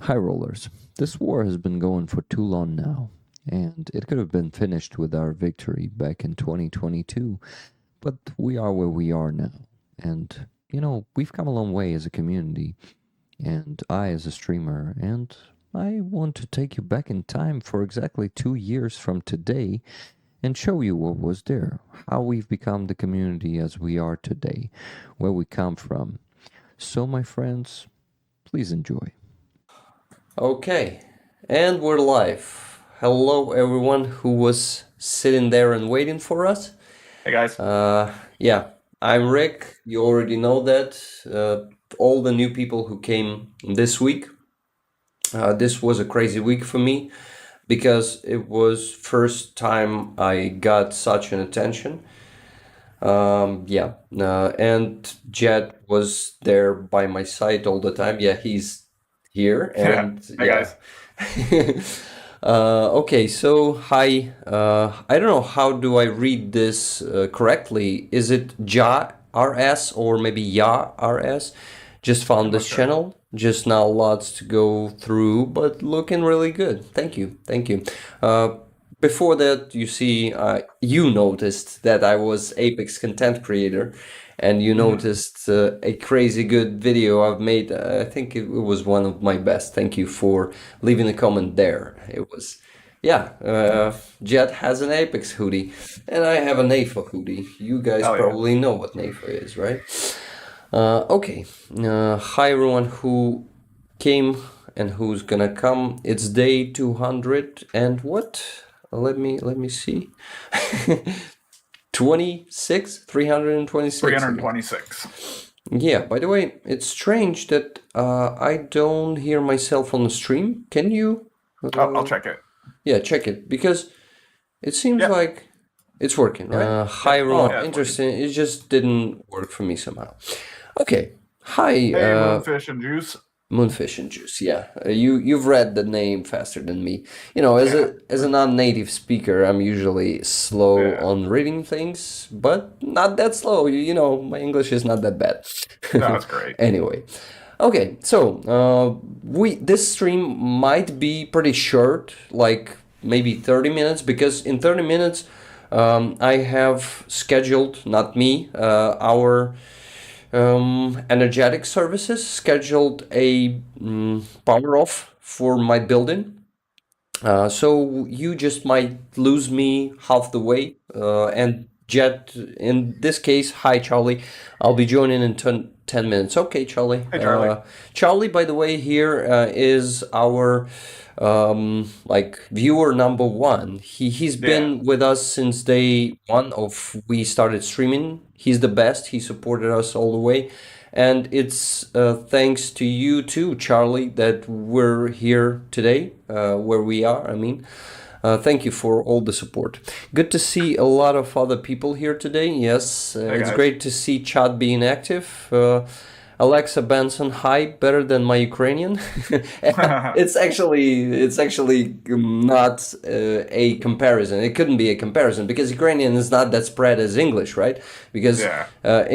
High rollers. This war has been going for too long now, and it could have been finished with our victory back in 2022, but we are where we are now. And, we've come a long way as a community, and I as a streamer, and I want to take you back in time for exactly 2 years from today and show you what was there, how we've become the community as we are today, where we come from. So, my friends, please enjoy. Okay, and we're live. Hello, everyone who was sitting there and waiting for us. Hey guys. Yeah, I'm Rick. You already know that. All the new people who came this week. This was a crazy week for me because it was first time I got such an attention. And Jet was there by my side all the time. Yeah, he's here and Hey guys. Okay, so hi. I don't know how do I read this correctly. Is it Ja RS or maybe Ya RS? Just found this Okay. channel. Just now, lots to go through, but looking really good. Thank you, thank you. Before that, you see, you noticed that I was Apex content creator, and you noticed a crazy good video I've made. I think it was one of my best. Thank you for leaving a comment there. It was, Jet has an Apex hoodie, and I have a NAFA hoodie. You guys Oh, yeah. probably know what NAFA is, right? Okay. Hi everyone who came and who's gonna come. It's day 200 and what? Let me see. 26, 326. 326. Yeah, by the way, it's strange that I don't hear myself on the stream. Can you? I'll check it. Yeah, check it because it seems Yeah. like it's working, right? Hi Yeah. everyone. Yeah, it's Interesting. It just didn't work for me somehow. Okay. Hi, Hey, Moonfish and Juice. Moonfish and Juice. Yeah, you've read the name faster than me. You know, as a non-native speaker, I'm usually slow Yeah. on reading things, but not that slow. You know, my English is not that bad. No, that's great. Anyway, okay, so this stream might be pretty short, like maybe 30 minutes, because in 30 minutes I have scheduled, not me, our energetic services scheduled a power off for my building. So you just might lose me half the way. And Jet, in this case, hi Charlie. I'll be joining in 10 minutes. Okay, Charlie. Hey, Charlie. Charlie, by the way, here is our like viewer number one. He's been with us since day one of we started streaming. He's the best. He supported us all the way. And it's thanks to you too, Charlie, that we're here today, where we are. I mean, thank you for all the support. Good to see a lot of other people here today. Yes, it's guys. great to see chat being active. Alexa Benson, hi, better than my Ukrainian. It's actually not a comparison. It couldn't be a comparison because Ukrainian is not that spread as English, right? Because Yeah.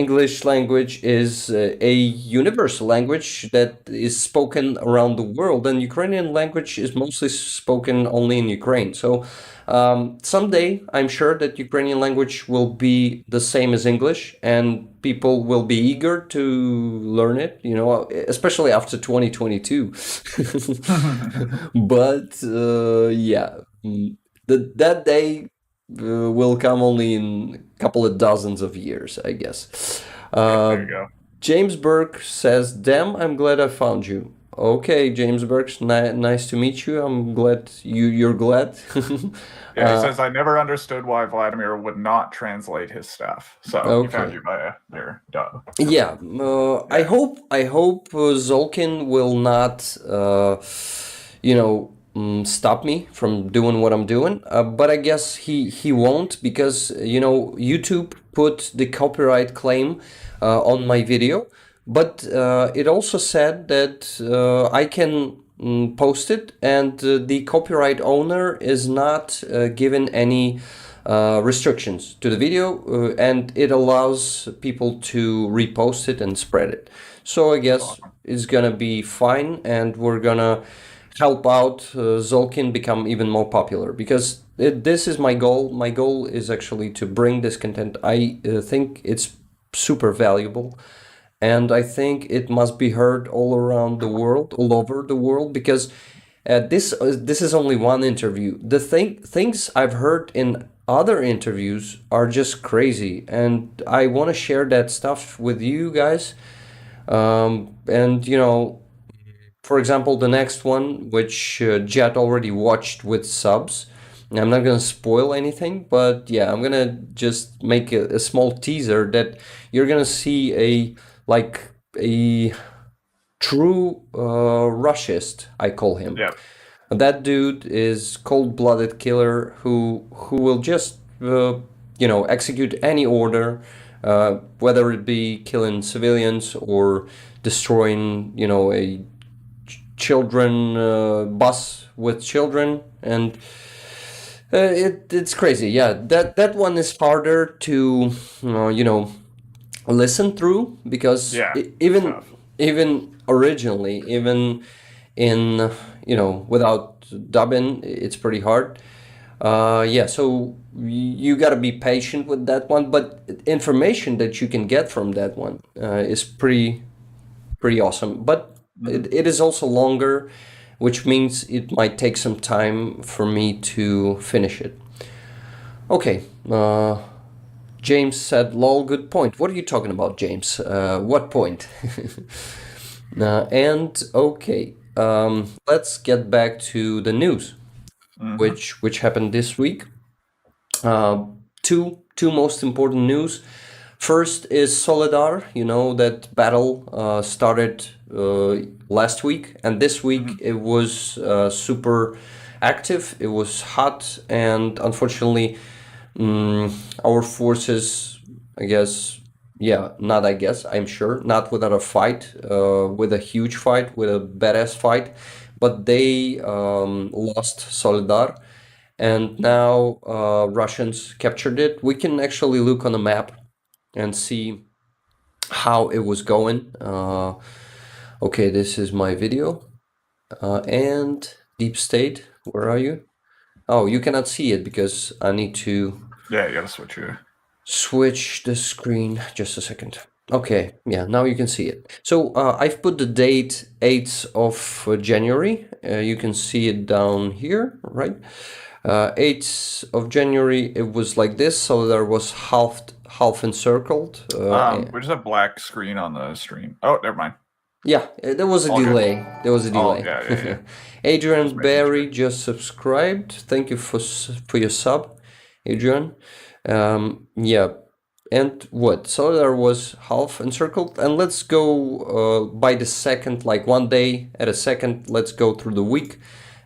English language is a universal language that is spoken around the world, and Ukrainian language is mostly spoken only in Ukraine. So someday, I'm sure that Ukrainian language will be the same as English, and people will be eager to learn it, you know, especially after 2022. But that day will come only in a couple of dozens of years, I guess. There you go. James Burke says, "Damn, I'm glad I found you." Okay, James Burke, nice to meet you. I'm glad you're glad. Yeah, he says, I never understood why Vladimir would not translate his stuff. So he found Okay. you by your dub. Yeah, I hope Zolkin will not, stop me from doing what I'm doing. But I guess he won't because YouTube put the copyright claim on my video, but it also said that I can post it, and the copyright owner is not given any restrictions to the video, and it allows people to repost it and spread it. So I guess is gonna be fine, and we're gonna help out Zolkin become even more popular, because this is my goal. My goal is actually to bring this content. I think it's super valuable, and I think it must be heard all around the world, all over the world, because this is only one interview. The things I've heard in other interviews are just crazy, and I want to share that stuff with you guys. And for example, the next one, which Jet already watched with subs. I'm not gonna spoil anything, but yeah, I'm gonna just make a small teaser that you're gonna see a true rushist, I call him. Yeah. That dude is cold-blooded killer who will just execute any order, whether it be killing civilians or destroying a children bus with children, and it's crazy. Yeah, that one is harder to listen through, because Yeah, even tough. even originally, even in without dubbing, it's pretty hard. Yeah, so you got to be patient with that one, but information that you can get from that one is pretty awesome. But it is also longer, which means it might take some time for me to finish it. Okay, James said, "Lol, good point." What are you talking about, James? What point? And okay, let's get back to the news, which happened this week. Two most important news. First is Soledar. That battle started last week, and this week it was super active. It was hot, and unfortunately, our forces, I'm sure, not without a fight, with a huge fight, with a badass fight, but they lost Soledar, and now Russians captured it. We can actually look on the map and see how it was going. Okay, this is my video. And Deep State, where are you? Oh, you cannot see it because I need to Yeah, you gotta switch the screen. Just a second. Okay, yeah, now you can see it. So I've put the date 8th of January. You can see it down here, right? 8th of January, it was like this. So there was half encircled. We just have black screen on the stream. Oh, never mind. Yeah, there was a All good. delay. There was a delay. Yeah. Adrian Barry just subscribed. Thank you for your sub, Adrian. Yeah, and what? So there was half encircled, and let's go by the second, like one day at a second. Let's go through the week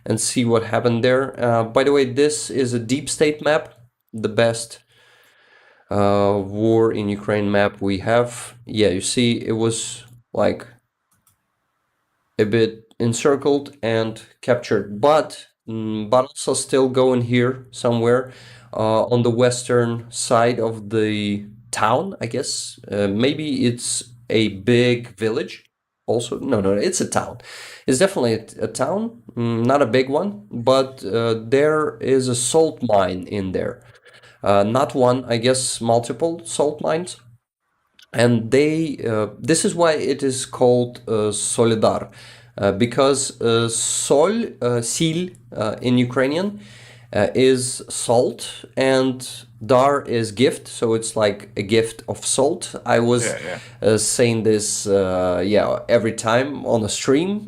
and see what happened there. By the way, this is a Deep State map, the best war in Ukraine map we have. Yeah, you see, it was like a bit encircled and captured, but also still going here somewhere on the western side of the town, I guess. Maybe it's a big village also. No, it's a town. It's definitely a town, not a big one, but there is a salt mine in there. Not one, I guess multiple salt mines. And this is why it is called Soledar, because sil in Ukrainian is salt, and dar is gift, so it's like a gift of salt. I was saying this every time on a stream.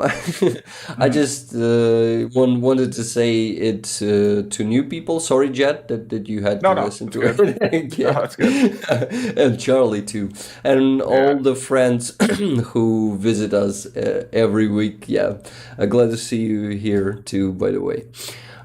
I just wanted to say it to new people. Sorry, Jet, that you had to listen to it. Yeah. No, that's good. And Charlie too, and all the friends who visit us every week. Yeah, glad to see you here too, by the way.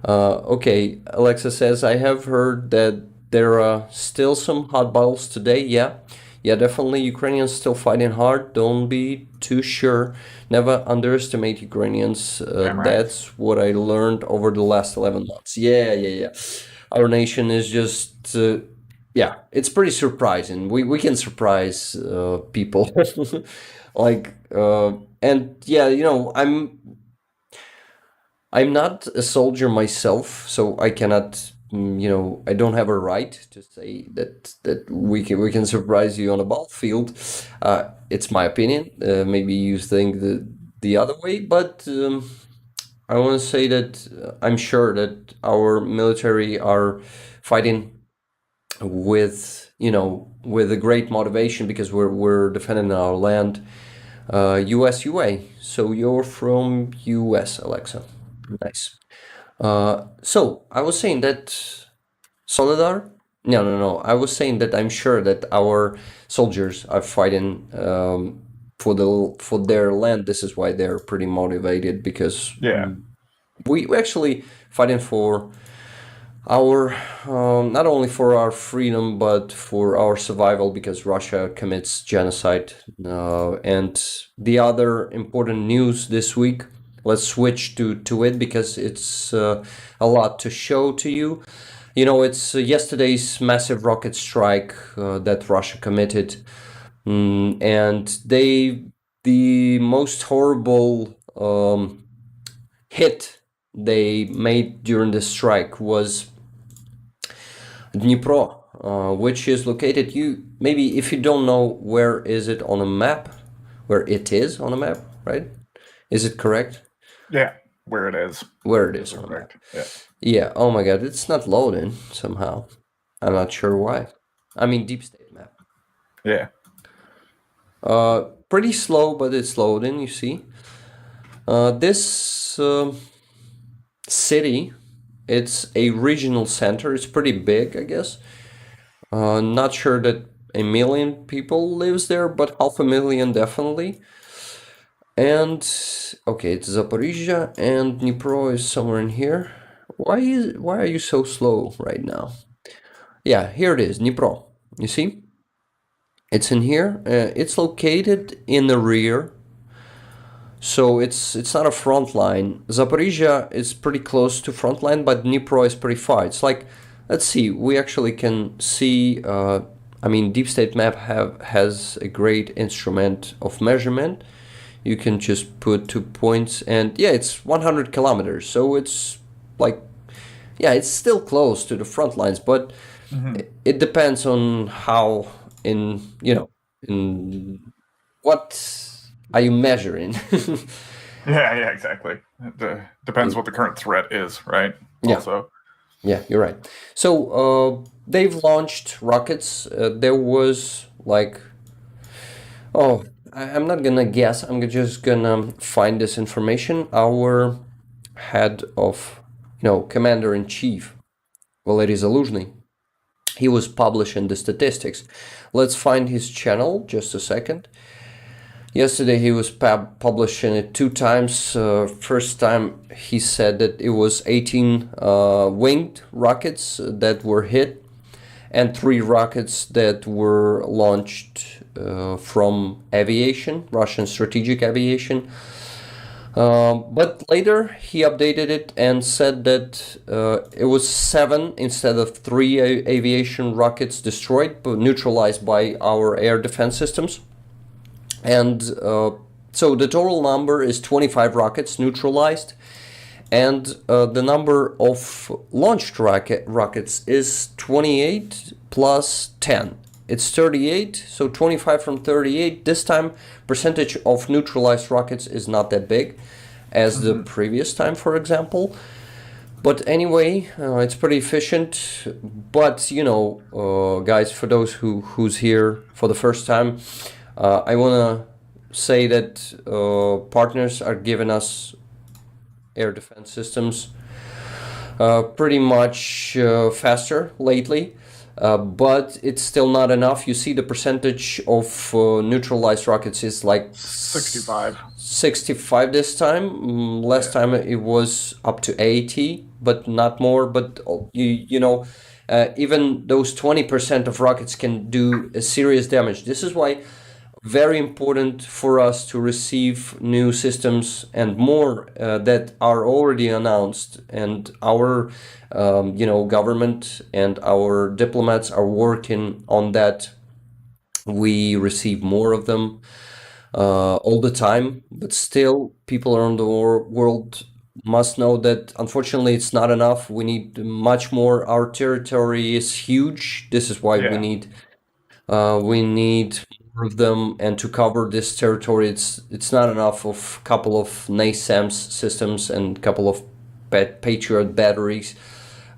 Okay, Alexa says, I have heard that there are still some hot battles today. Yeah, definitely. Ukrainians still fighting hard. Don't be too sure. Never underestimate Ukrainians. That's what I learned over the last 11 months. Yeah. Our nation is just, it's pretty surprising. We can surprise people. Like, And yeah, I'm not a soldier myself, so I cannot, I don't have a right to say that we can surprise you on a battlefield. It's my opinion. Maybe you think the other way, but I want to say that I'm sure that our military are fighting with a great motivation because we're defending our land. US UA. So you're from US, Alexa. Nice. So I was saying that Solidar? No. I was saying that I'm sure that our soldiers are fighting for their land. This is why they're pretty motivated because Yeah. we actually fighting for our not only for our freedom but for our survival because Russia commits genocide. And the other important news this week. Let's switch to it because it's a lot to show to you. It's yesterday's massive rocket strike that Russia committed, and the most horrible hit they made during the strike was Dnipro, which is located. Maybe if you don't know where is it on a map, where it is on a map, right? Is it correct? Yeah, where it is. Where it is on a map. Correct. Yeah. Yeah. Oh my God, it's not loading somehow. I'm not sure why. I mean, deep state map. Yeah. Pretty slow, but it's loading. You see. This city, it's a regional center. It's pretty big, I guess. Not sure that 1 million people lives there, but 500,000 definitely. And okay, it's Zaporizhia, and Dnipro is somewhere in here. Why are you so slow right now? Yeah, here it is, Dnipro. You see? It's in here. It's located in the rear. So it's not a front line. Zaporizhia is pretty close to front line, but Dnipro is pretty far. It's like, let's see, we actually can see, Deep State Map has a great instrument of measurement. You can just put 2 points and yeah, it's 100 kilometers. So it's like, yeah, it's still close to the front lines, but it depends on how in what are you measuring? Yeah, exactly. It depends what the current threat is, right? Yeah. Also. Yeah, you're right. So they've launched rockets. There was like, I'm not gonna guess. I'm just gonna find this information. Our head of, commander-in-chief, Valery Zaluzhny, he was publishing the statistics. Let's find his channel, just a second. Yesterday he was publishing it 2 times. First time he said that it was 18 winged rockets that were hit and 3 rockets that were launched from aviation, Russian strategic aviation. But later he updated it and said that it was 7 instead of 3 aviation rockets destroyed, but neutralized by our air defense systems. And so the total number is 25 rockets neutralized, and the number of launched rockets is 28 plus 10. It's 38, so 25 from 38. This time, percentage of neutralized rockets is not that big as the previous time, for example. But anyway, it's pretty efficient. But, guys, for those who's here for the first time, I want to say that partners are giving us air defense systems pretty much faster lately. But it's still not enough. You see the percentage of neutralized rockets is like 65 this time. Last time it was up to 80, but not more. But even those 20% of rockets can do a serious damage. This is why very important for us to receive new systems and more that are already announced, and our government and our diplomats are working on that. We receive more of them. all the time, but still people around the world must know that unfortunately it's not enough. We need much more. Our territory is huge. This is why Yeah. we need more of them, and to cover this territory, it's not enough of a couple of NASAMS systems and a couple of Patriot batteries.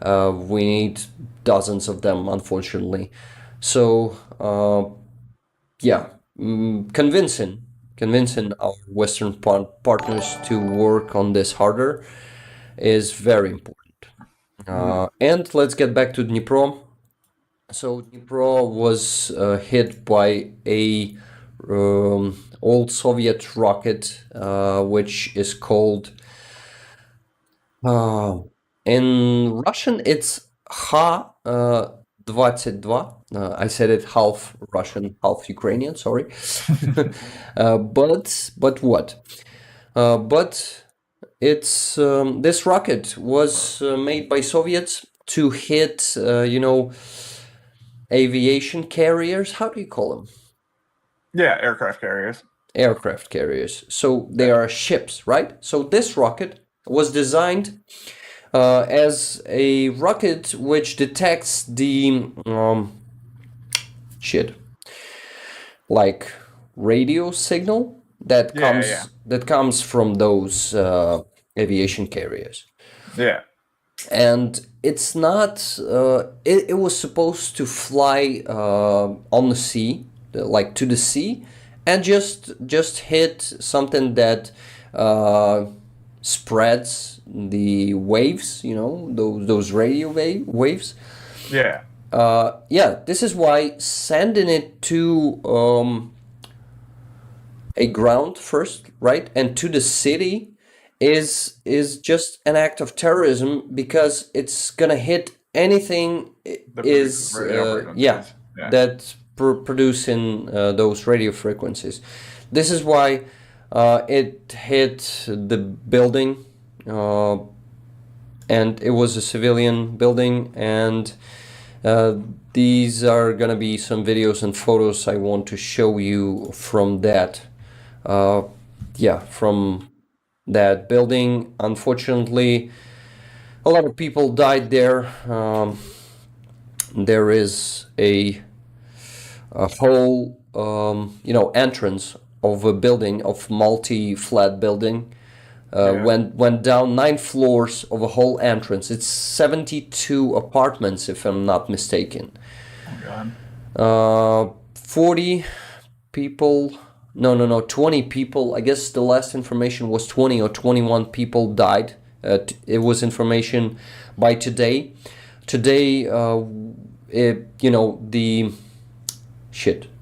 We need dozens of them, unfortunately. So yeah, convincing our Western partners to work on this harder is very important. And let's get back to Dnipro. So Dnipro was hit by a old Soviet rocket, which is called in Russian it's Ha-22. I said it half Russian, half Ukrainian. Sorry, but what? But it's this rocket was made by Soviets to hit, aviation carriers. How do you call them? Yeah, aircraft carriers. Aircraft carriers. So they are ships, right? So this rocket was designed as a rocket which detects the like radio signal that comes from those aviation carriers. Yeah. And it's not. It was supposed to fly on the sea, like to the sea, and just hit something that spreads the waves. Those radio waves. Yeah. This is why sending it to a ground first, right, and to the city is just an act of terrorism, because it's gonna hit anything that's producing those radio frequencies. This is why it hit the building, and it was a civilian building, and these are gonna be some videos and photos I want to show you from that. From that building. Unfortunately, a lot of people died there. There is a whole entrance of a building, of multi-flat building, went down 9 floors of a whole entrance. It's 72 apartments, if I'm not mistaken. Oh God. 40 people. No, 20 people. I guess the last information was 20 or 21 people died. It was information by today. Today,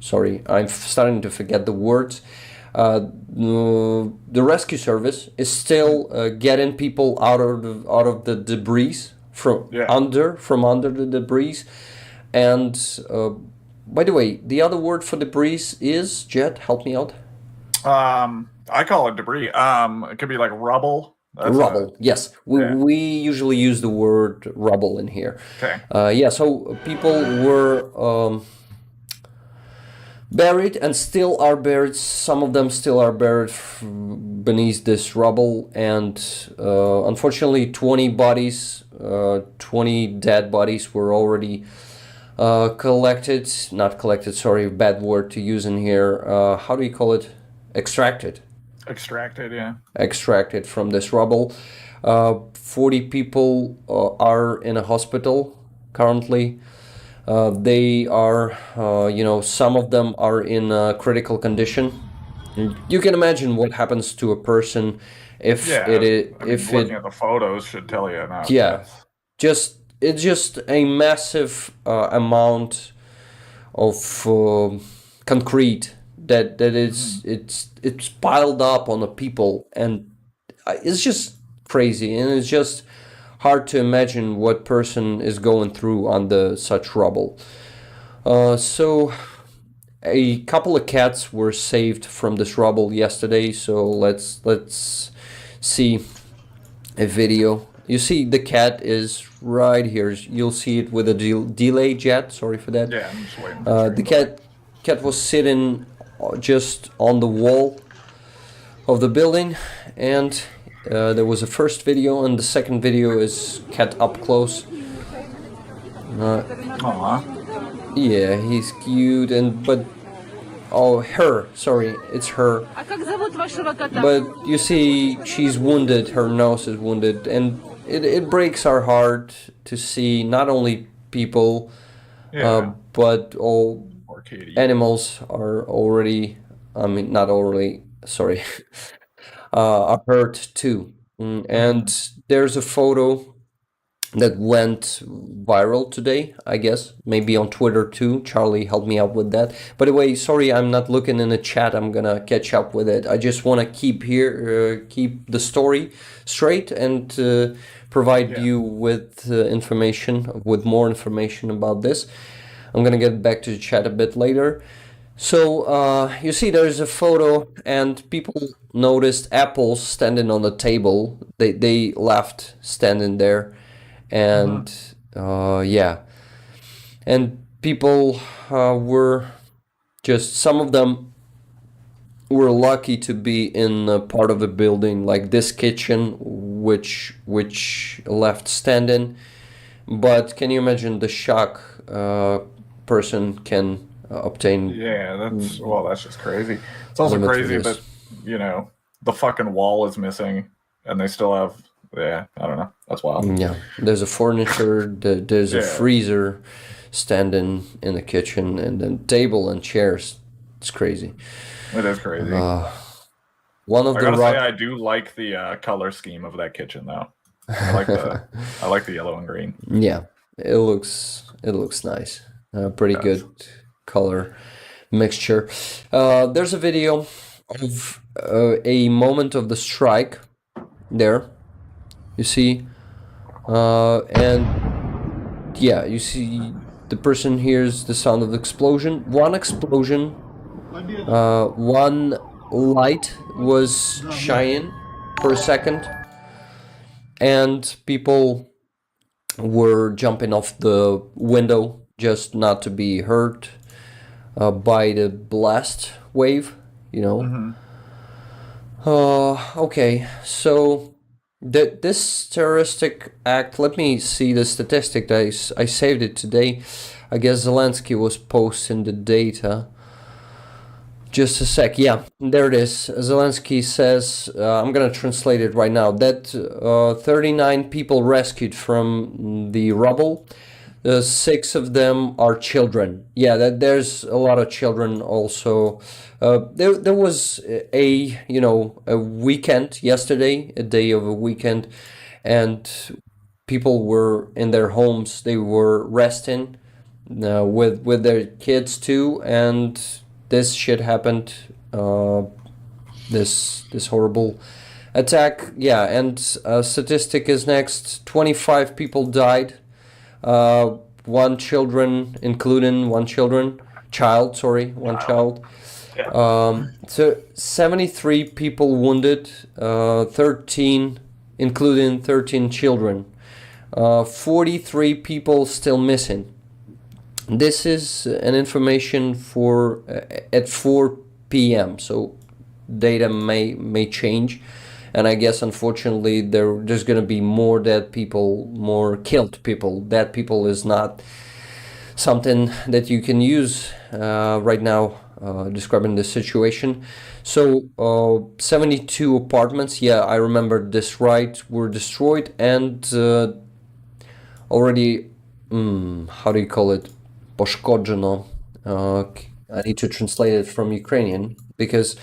sorry, I'm starting to forget the words. The rescue service is still getting people out of the debris from under the debris. And by the way, the other word for debris is, Jet, help me out. I call it debris. It could be like rubble. Rubble, yes. We usually use the word rubble in here. Okay. So people were buried and still are buried. Some of them still are buried beneath this rubble, and unfortunately 20 dead bodies were already collected, bad word to use in here. How do you call it? Extracted, yeah. Extracted from this rubble. 40 people are in a hospital currently. They are, some of them are in a critical condition. You can imagine what happens to a person if looking at the photos should tell you enough. Yeah, it's just a massive amount of concrete that is it's piled up on the people, and it's just crazy, and it's just hard to imagine what person is going through under such rubble. So a couple of cats were saved from this rubble yesterday, so let's see a video. You see the cat is right here. You'll see it with a delay, Jet. Sorry for that. Yeah, I'm just waiting. The cat was sitting just on the wall of the building, and there was a first video, and the second video is cat up close. Aw. Yeah, he's cute, but sorry, it's her. А как зовут вашего кота? But you see, she's wounded, her nose is wounded, and it breaks our heart to see not only people, Yeah. but all Poor Katie. animals are already, I mean, not already, sorry, are hurt too. And there's a photo that went viral today, I guess, maybe on Twitter too. Charlie helped me out with that. By the way, sorry, I'm not looking in the chat. I'm gonna catch up with it. I just want to keep the story straight and provide you with with more information about this. I'm gonna get back to the chat a bit later. So you see, there's a photo, and people noticed apples standing on the table. They left standing there. And yeah, and people were just, some of them were lucky to be in a part of the building like this kitchen, which left standing. But can you imagine the shock person can obtain? Yeah, that's just crazy. It's also Limit for crazy this. that, the fucking wall is missing and they still have, I don't know. That's wild. Yeah, there's a furniture, there's a Yeah. freezer standing in the kitchen, and then table and chairs. It's crazy. It is crazy. One of I the gotta rock. say, I do like the color scheme of that kitchen, though. I like the yellow and green. Yeah, it looks nice. Pretty Yes. good color mixture. There's a video of a moment of the strike there. You see, and yeah, you see the person hears the sound of the explosion. One explosion, one light was shining for a second, and people were jumping off the window just not to be hurt by the blast wave, Okay, so this terroristic act, let me see the statistic. I saved it today. I guess Zelensky was posting the data. Just a sec. Yeah, there it is. Zelensky says, I'm going to translate it right now, that 39 people rescued from the rubble. 6 of them are children. Yeah, there's a lot of children also. There was a weekend yesterday, a day of a weekend, and people were in their homes. They were resting with their kids too, and this shit happened. This horrible attack. Yeah, and statistic is next. 25 people died. One child. So 73 people wounded, 13, including 13 children. 43 people still missing. This is an information for at 4 p.m. So data may change. And I guess, unfortunately, there's going to be more dead people, more killed people. Dead people is not something that you can use right now describing the situation. So 72 apartments, yeah, I remember this right, were destroyed, and already, how do you call it? Poszkodzeno. I need to translate it from Ukrainian, because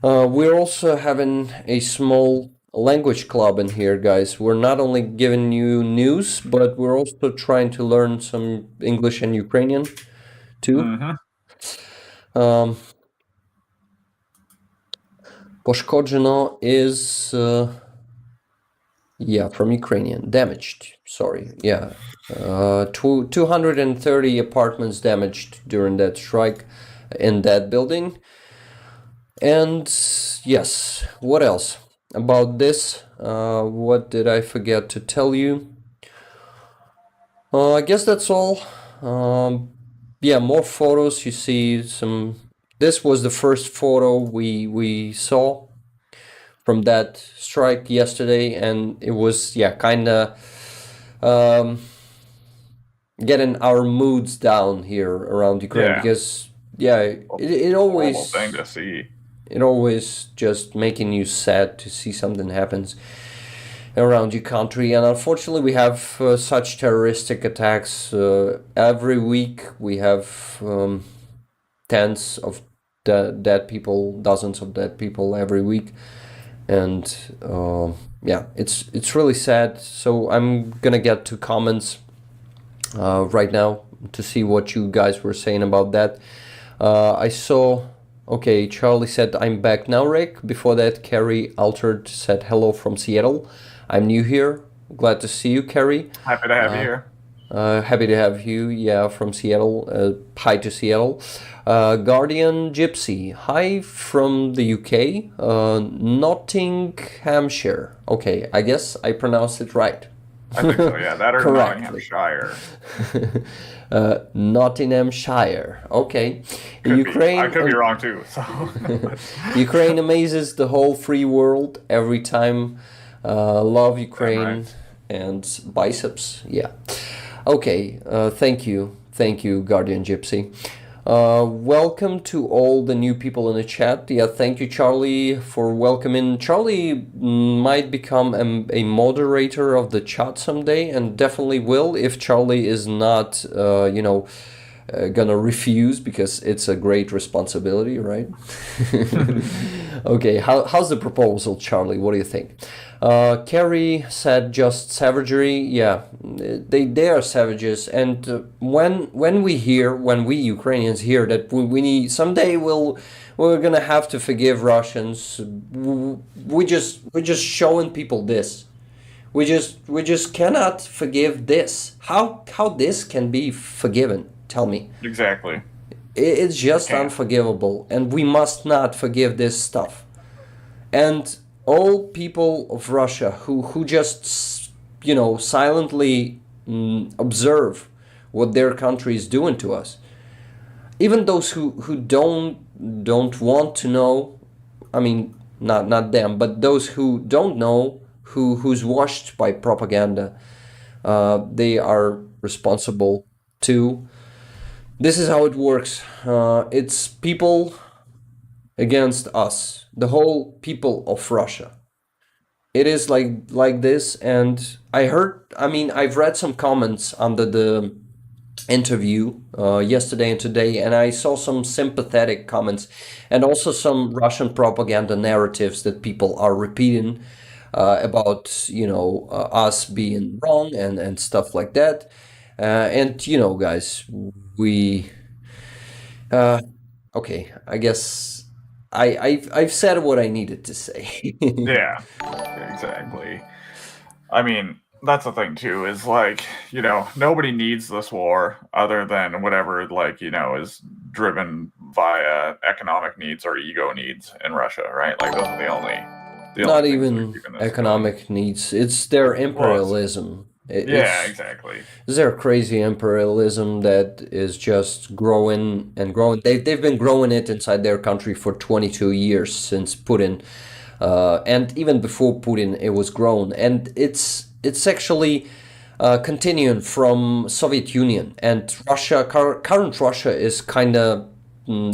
we're also having a small language club in here, guys. We're not only giving you news, but we're also trying to learn some English and Ukrainian too. Poszkodzeno is, from Ukrainian. Damaged, sorry, yeah. 230 apartments damaged during that strike in that building. And yes, what else about this? What did I forget to tell you? I guess that's all. More photos. You see some this was the first photo we saw from that strike yesterday, and it was kind of getting our moods down here around Ukraine because it always thing to see. It always just making you sad to see something happens around your country, and unfortunately we have such terroristic attacks every week. We have tens of dead people, dozens of dead people every week, and it's really sad. So I'm gonna get to comments right now to see what you guys were saying about that. I saw. Okay, Charlie said, I'm back now, Rick. Before that, Carrie Altered said, hello from Seattle. I'm new here. Glad to see you, Carrie. Happy to have you here. Happy to have you, from Seattle. Hi to Seattle. Guardian Gypsy, hi from the UK. Nottinghamshire. Okay, I guess I pronounced it right. I think so, yeah. That or Correctly. Nottinghamshire. Nottinghamshire. Okay. Ukraine. I could be wrong too. So. Ukraine amazes the whole free world every time. Love Ukraine and biceps. Yeah. Okay. Thank you, Guardian Gypsy. Welcome to all the new people in the chat. Yeah, thank you, Charlie, for welcoming. Charlie might become a moderator of the chat someday, and definitely will if Charlie is not, gonna refuse, because it's a great responsibility, right? Okay, how's the proposal, Charlie? What do you think? Carrie said just savagery. Yeah, they are savages, and when we Ukrainians hear that we need someday we're gonna have to forgive Russians, we're just showing people this. We just cannot forgive this. How this can be forgiven? Tell me. Exactly. It's just unforgivable, and we must not forgive this stuff. And all people of Russia who just silently observe what their country is doing to us, even those who don't want to know, I mean not them, but those who don't know, who's washed by propaganda, they are responsible too. This is how it works. It's people against us, the whole people of Russia. It is like this, and I've read some comments under the interview yesterday and today, and I saw some sympathetic comments and also some Russian propaganda narratives that people are repeating about us being wrong and stuff like that. And guys, we okay, I guess I've said what I needed to say. Yeah, exactly. I mean, that's the thing too, is nobody needs this war other than whatever is driven via economic needs or ego needs in Russia, right? Like those are the only not even economic needs. It's their imperialism. Exactly. It's their crazy imperialism that is just growing and growing. They've been growing it inside their country for 22 years since Putin, and even before Putin, it was grown, and it's actually continuing from Soviet Union and Russia. Current Russia is kind of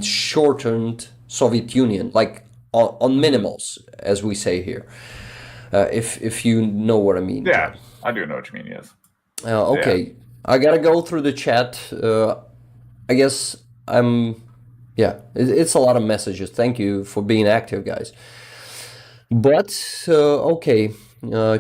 shortened Soviet Union, like on minimals, as we say here. If you know what I mean. Yeah. I do know what you mean, yes. Okay, yeah. I gotta go through the chat. I guess it's a lot of messages. Thank you for being active, guys. But, okay,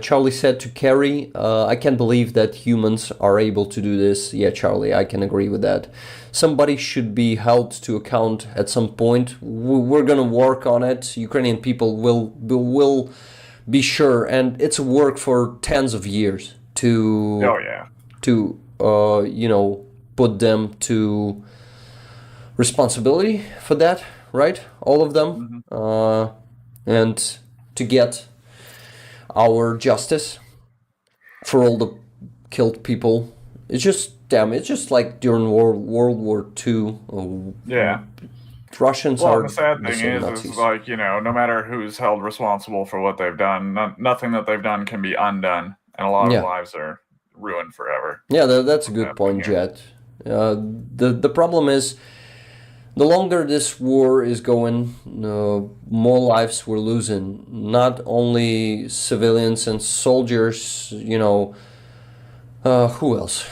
Charlie said to Carrie, I can't believe that humans are able to do this. Yeah, Charlie, I can agree with that. Somebody should be held to account at some point. We're gonna work on it. Ukrainian people will be sure, and it's a work for tens of years to put them to responsibility for that, right? All of them, and to get our justice for all the killed people. It's just like during World War II. Russians Well, are and the sad the thing same is Nazis. like, no matter who's held responsible for what they've done, nothing that they've done can be undone, and a lot of lives are ruined forever. Yeah, that's a good point, Jet. The problem is, the longer this war is going, more lives we're losing. Not only civilians and soldiers, who else?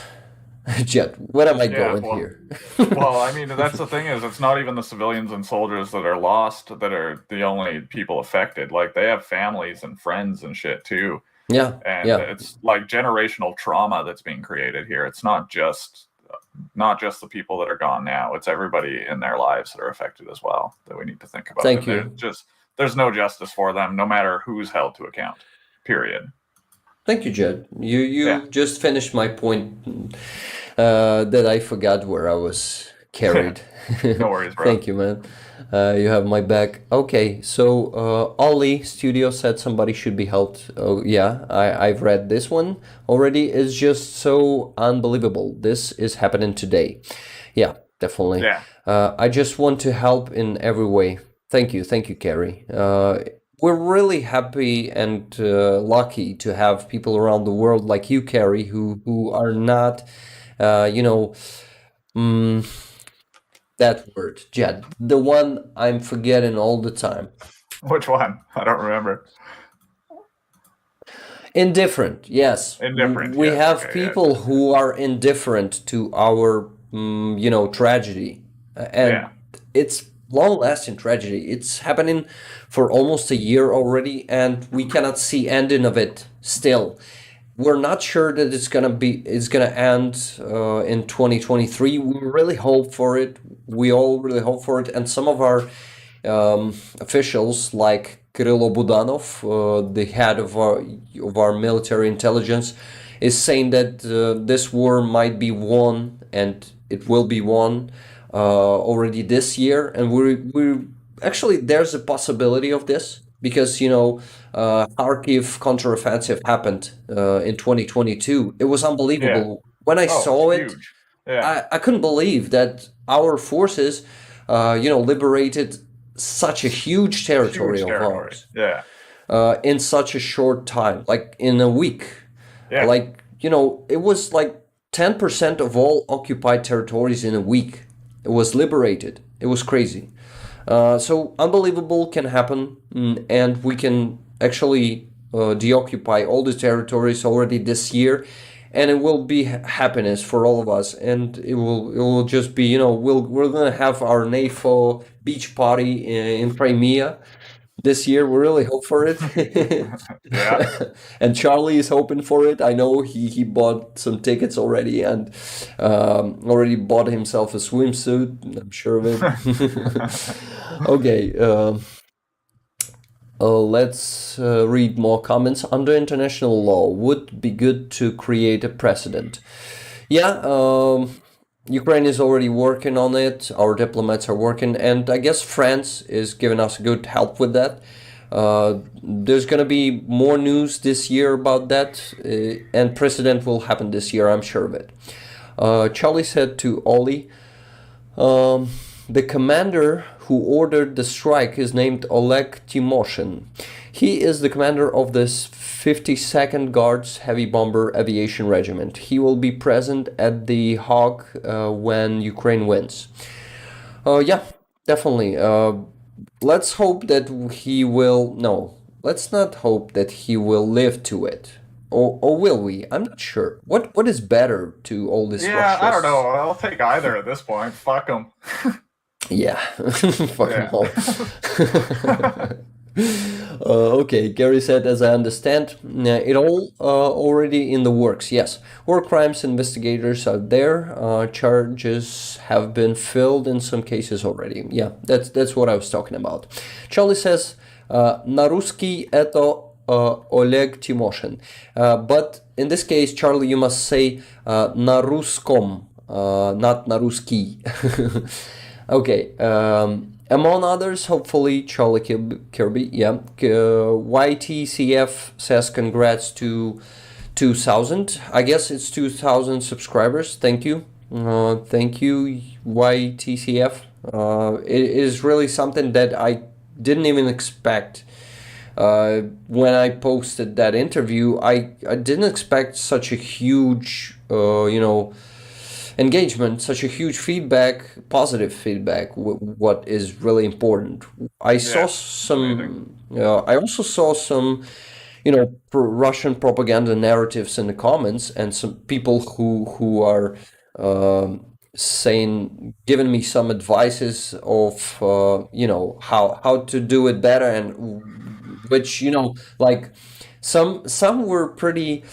Jet, where am I going here? Well, I mean, that's the thing is, it's not even the civilians and soldiers that are lost that are the only people affected. Like, they have families and friends and shit too. Yeah, and it's like generational trauma that's being created here. It's not just the people that are gone now. It's everybody in their lives that are affected as well that we need to think about. Thank you. There's no justice for them, no matter who's held to account. Period. Thank you, Jed. You just finished my point that I forgot where I was carried. No worries, bro. Thank you, man. You have my back. Okay, so Ollie Studio said somebody should be helped. Oh, yeah, I've read this one already. It's just so unbelievable. This is happening today. Yeah, definitely. Yeah. I just want to help in every way. Thank you, Carrie. We're really happy and lucky to have people around the world like you, Carrie, who are not, that word, Jed, the one I'm forgetting all the time. Which one? I don't remember. Indifferent, yes. Indifferent. We have people who are indifferent to our, tragedy, and it's long-lasting tragedy. It's happening for almost a year already, and we cannot see ending of it still. We're not sure that it's gonna end in 2023. We really hope for it. We all really hope for it, and some of our officials, like Kirilo Budanov, the head of our military intelligence, is saying that this war might be won, and it will be won already this year. And we actually, there's a possibility of this, because Kharkiv counteroffensive happened in 2022. It was unbelievable. When I saw it, I couldn't believe that our forces liberated such a huge territory of ours in such a short time, like in a week. Like, it was like 10% of all occupied territories in a week. It was liberated. It was crazy. So unbelievable can happen, and we can actually deoccupy all the territories already this year, and it will be happiness for all of us. And it will just be, we're gonna have our NATO beach party in Crimea this year. We really hope for it. And Charlie is hoping for it. I know he bought some tickets already, and already bought himself a swimsuit. I'm sure of it. Okay, let's read more comments. Under international law, would be good to create a precedent. Ukraine is already working on it. Our diplomats are working, and I guess France is giving us good help with that. There's going to be more news this year about that, and precedent will happen this year, I'm sure of it. Charlie said to Ollie, the commander who ordered the strike is named Oleg Timoshin. He is the commander of this 52nd Guards Heavy Bomber Aviation Regiment. He will be present at the Hague when Ukraine wins. Definitely. Let's hope that he will... No, let's not hope that he will live to it. Or will we? I'm not sure. What is better to all this? Yeah, I don't know. I'll take either at this point. Fuck them. Yeah, fuck them all. Okay, Gary said, as I understand, it all already in the works. Yes, war crimes investigators are there. Charges have been filled in some cases already. Yeah, that's what I was talking about. Charlie says, "Na ruski это Oleg Timoshin." But in this case, Charlie, you must say "na ruskom," not "na ruski." Okay. Among others, hopefully, Charlie Kirby, YTCF says congrats to 2,000. I guess it's 2,000 subscribers. Thank you. Thank you, YTCF. It is really something that I didn't even expect. When I posted that interview, I didn't expect such a huge, engagement, such a huge feedback, positive feedback. What is really important. I saw some. I also saw some, Russian propaganda narratives in the comments, and some people who are saying, giving me some advices of, how to do it better, and which, like some were pretty.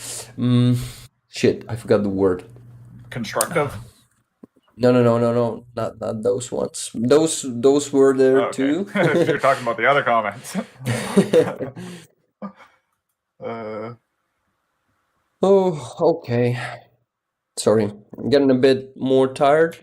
Shit, I forgot the word. Constructive. No, not those ones. Those were there Okay. too. You're talking about the other comments. Oh, okay. Sorry, I'm getting a bit more tired.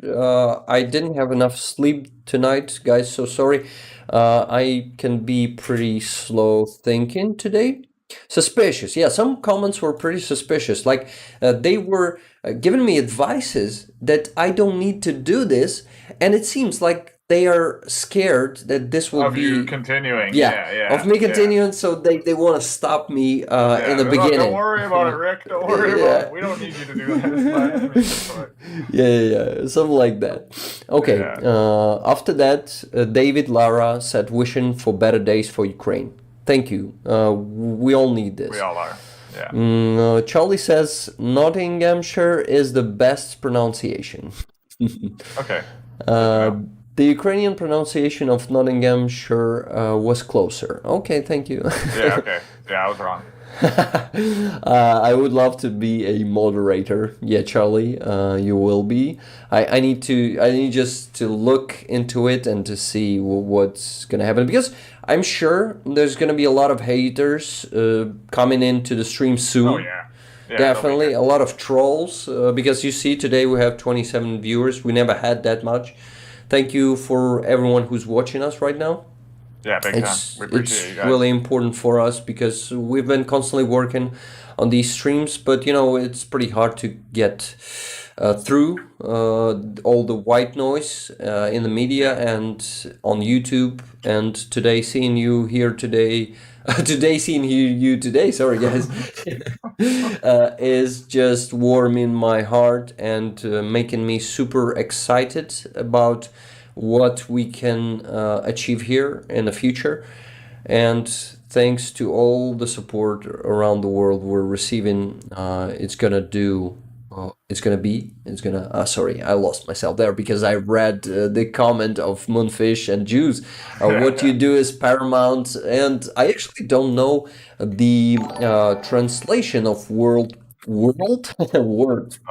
I didn't have enough sleep tonight, guys, so sorry. I can be pretty slow thinking today. Suspicious. Yeah, some comments were pretty suspicious. Like, they were giving me advices that I don't need to do this, and it seems like they are scared that this will Of you be, continuing. yeah, Yeah. of me continuing, so they want to stop me in the Look, beginning. don't worry about it, Rick. Don't worry about it. We don't need you to do this. Yeah, something like that. Okay. After that, David Lara said, "Wishing for better days for Ukraine." Thank you. We all need this. We all are. Yeah. Charlie says, "Nottinghamshire is the best pronunciation." Okay. The Ukrainian pronunciation of Nottinghamshire was closer. Okay, thank you. Yeah. Okay. Yeah, I was wrong. I would love to be a moderator. Yeah, Charlie, you will be. I need just to look into it and to see what's gonna happen, because I'm sure there's gonna be a lot of haters coming into the stream soon. Oh yeah. Definitely a lot of trolls, because you see today we have 27 viewers. We never had that much. Thank you for everyone who's watching us right now. Yeah, big time. We appreciate you guys. Really important for us, because we've been constantly working on these streams, but it's pretty hard to get through all the white noise in the media and on YouTube. And today, seeing you here today, sorry guys, is just warming my heart and making me super excited about what we can achieve here in the future. And thanks to all the support around the world we're receiving, sorry, I lost myself there because I read the comment of Moonfish and Juice. What you do is paramount, and I actually don't know the translation of word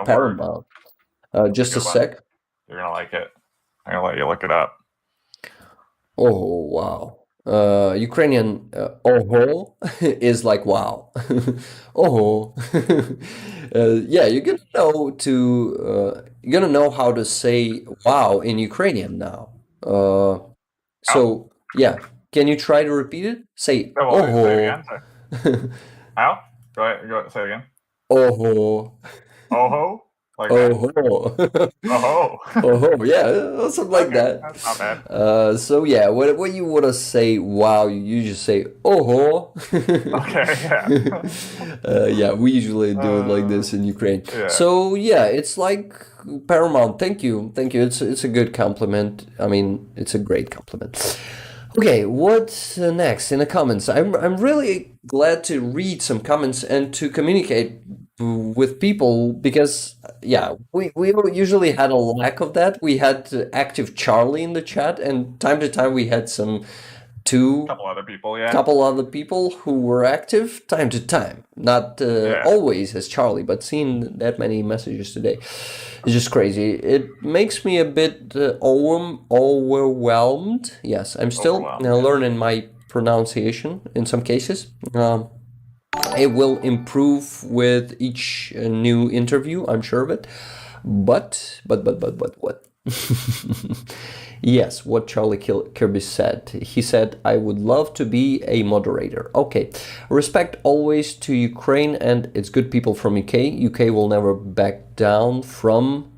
paramount. Just a sec. You're gonna like it. I'm gonna let you look it up. Oh wow. Ukrainian oho is like wow. Oho. Yeah, you're gonna know how to say wow in Ukrainian now. So yeah, can you try to repeat it? Say oho. Say it again. How? Go ahead, say it again. Oho. Oho? Like Oho. Oho. Oho, yeah, something like that. That's not bad. So yeah, when you want to say wow, you just say oho. Okay, yeah. Yeah, we usually do it like this in Ukraine. Yeah. So yeah, it's like paramount. Thank you. It's a good compliment. I mean, it's a great compliment. Okay, what's next in the comments? I'm really glad to read some comments and to communicate with people, because we usually had a lack of that. We had active Charlie in the chat, and time to time we had couple other people, yeah. couple other people who were active time to time. Not always as Charlie, but seeing that many messages today is just crazy. It makes me a bit overwhelmed. Yes, I'm still learning my pronunciation in some cases. It will improve with each new interview, I'm sure of it. But what? Yes, what Charlie Kirby said. He said, "I would love to be a moderator." Okay. Respect always to Ukraine and its good people from UK. UK will never back down from